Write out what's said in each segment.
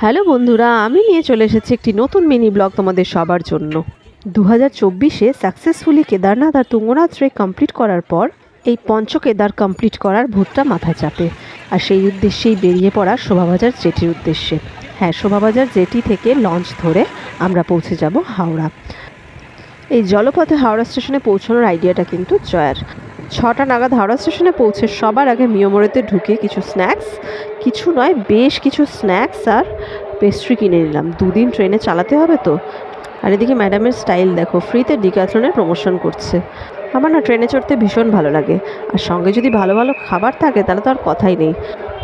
Hello বন্ধুরা, আমি নিয়ে চলে এসেছি একটি নতুন মিনি ব্লগ তোমাদের সবার জন্য। 2024-এ সাকসেসফুলি কেদারনাথ আর তুঙ্গনাথ ট্রেক কমপ্লিট করার পর এই কেদার কমপ্লিট করার ভূতটা মাথায় চাপে, আর সেই উদ্দেশ্যেই বেরিয়ে পড়া শোভাবাজার জেটির উদ্দেশ্যে। হ্যাঁ, শোভাবাজার জেটি থেকে লঞ্চ ধরে আমরা পৌঁছে যাব হাওড়া। এই জলপথে হাওড়া স্টেশনে পৌঁছানোর আইডিয়াটা কিন্তু জয়ার। 6টা নাগাদ হাওড়া স্টেশনে পৌঁছে সবার আগে মিয়মোড়েতে ঢুকে কিছু স্ন্যাক্স, কিছু নয় বেশ কিছু স্ন্যাক্স আর পেস্ট্রি কিনে নিলাম। 2 দিন ট্রেনে চালাতে হবে তো। আর এদিকে ম্যাডামের স্টাইল দেখো, ফ্রিতে ডিক্যাথলনের প্রমোশন করছে। আমার না ট্রেনে চড়তে ভীষণ ভালো লাগে, আর সঙ্গে যদি ভালো ভালো খাবার থাকে তাহলে তো আর কথাই নেই।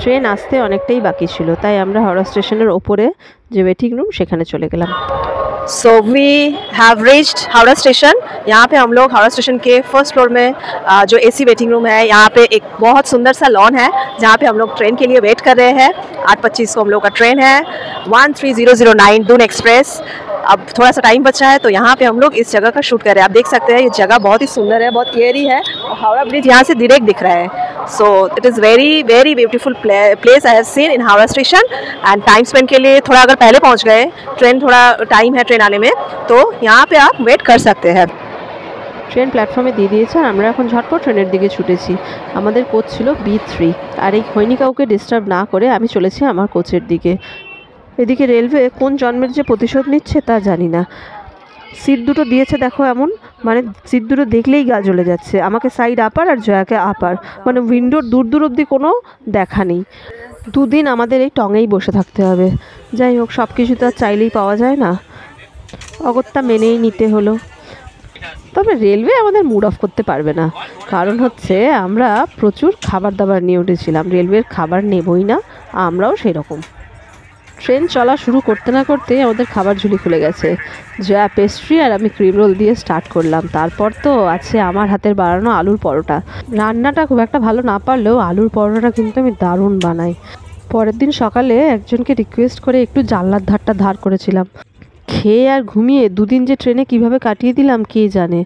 ট্রেন আসতে অনেকটাই বাকি ছিল, তাই আমরা হাওড়া স্টেশনের ওপরে যে ওয়েটিং রুম সেখানে চলে গেলাম। So we have reached Howrah station. यहाँ पे हम लोग हावड़ा स्टेशन के फर्स्ट फ्लोर में जो एसी वेटिंग रूम है, यहाँ पे एक बहुत सुंदर सा लॉन है जहाँ पे हम लोग ट्रेन के लिए वेट कर रहे हैं। 8:25 को हम लोग का ट्रेन है 13009 दून एक्सप्रेस। अब थोड़ा सा टाइम बचा है तो यहाँ पे हम लोग इस जगह का शूट कर रहे हैं। आप देख सकते हैं ये जगह बहुत ही सुंदर है, बहुत एयरी है और हावड़ा ब्रिज यहाँ से डायरेक्ट दिख रहा है। So it is very very beautiful place I have seen in Howrah station. And time spend के लिए थोड़ा अगर पहले पहुँच गए, ट्रेन थोड़ा टाइम है ट्रेन आने में, तो यहाँ पे आप वेट कर सकते हैं। ট্রেন প্ল্যাটফর্মে দিয়ে দিয়েছে আর আমরা এখন ঝটপট ট্রেনের দিকে ছুটেছি। আমাদের কোচ ছিল B3, আর এই হয়নি কাউকে ডিস্টার্ব না করে আমি চলেছি আমার কোচের দিকে। এদিকে রেলওয়ে কোন জন্মের যে প্রতিশোধ নিচ্ছে তা জানি না। সিট দুটো দিয়েছে দেখো, এমন মানে সিট দুটো দেখলেই গা জ্বলে যাচ্ছে। আমাকে সাইড আপার আর জয়াকে আপার, মানে উইন্ডোর দূর দূর অবধি কোনো দেখা নেই। 2 দিন আমাদের এই টঙেই বসে থাকতে হবে। যাই হোক, সব কিছু তো আর চাইলেই পাওয়া যায় না, অগত্যা মেনেই নিতে হলো। তবে রেলওয়ে আমাদের মুড অফ করতে পারবে না, কারণ হচ্ছে আমরা প্রচুর খাবার দাবার নিয়ে উঠেছিলাম। রেলওয়ের খাবার নেবই না, আমরাও সেরকম। ট্রেন চলা শুরু করতে না করতেই আমাদের খাবার ঝুলি খুলে গেছে। জয়া পেস্ট্রি আর আমি ক্রিম রোল দিয়ে স্টার্ট করলাম। তারপর তো আছে আমার হাতের বানানো আলুর পরোটা। রান্নাটা খুব একটা ভালো না পারলেও আলুর পরোটাটা কিন্তু আমি দারুণ বানাই। পরের দিন সকালে একজনকে রিকোয়েস্ট করে একটু জানলার ধারটা ধার করেছিলাম। খেয়ে আর ঘুমিয়ে 2 দিন যে ট্রেনে কিভাবে কাটিয়ে দিলাম কে জানে।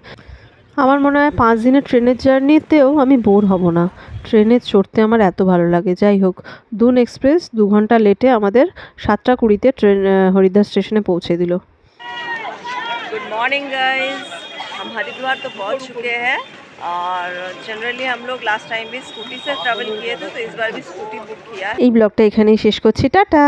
আমার মনে হয় 5 দিনের ট্রেনের জার্নিতেও আমি বোর হব না। ট্রেনে চড়তে আমার এত ভালো লাগে। যাই হোক, दून एक्सप्रेस 2 ঘন্টা লেটে আমাদের 7:20-তে ট্রেন হরিদ্বার স্টেশনে পৌঁছে দিল। गुड मॉर्निंग गाइस, हम हरिद्वार तो पहुंच चुके हैं और जनरली हम लोग लास्ट टाइम भी स्कूटी से ट्रैवल किए थे, तो इस बार भी स्कूटी बुक किया है। এই ব্লগটা এখানেই শেষ করছি, টাটা।